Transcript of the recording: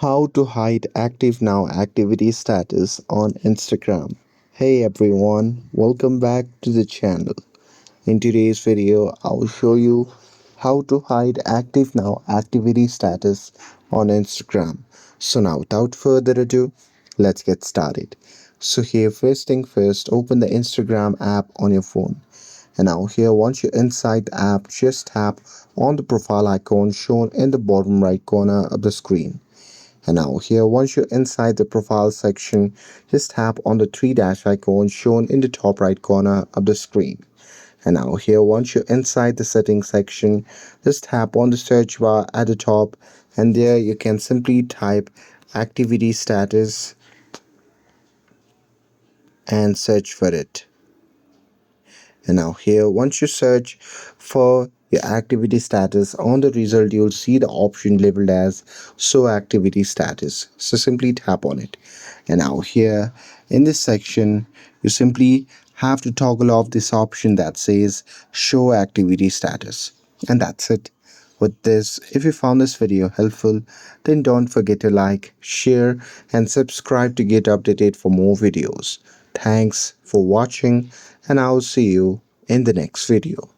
How to hide active now activity status on Instagram. Hey everyone, welcome back to the channel. In today's video, I'll show you how to hide active now activity status on Instagram. So now without further ado, let's get started. So here first thing first, open the Instagram app on your phone. And now here once you're inside the app, just tap on the profile icon shown in the bottom right corner of the screen. And now here once you're inside the profile section, just tap on the three dash icon shown in the top right corner of the screen. And now here once you're inside the settings section, just tap on the search bar at the top, and there you can simply type activity status and search for it. And now here once you search for your activity status, on the result you'll see the option labeled as show activity status. So simply tap on it. And now here in this section you simply have to toggle off this option that says show activity status, and that's it. With this, if you found this video helpful, then don't forget to like, share and subscribe to get updated for more videos. Thanks for watching, and I'll see you in the next video.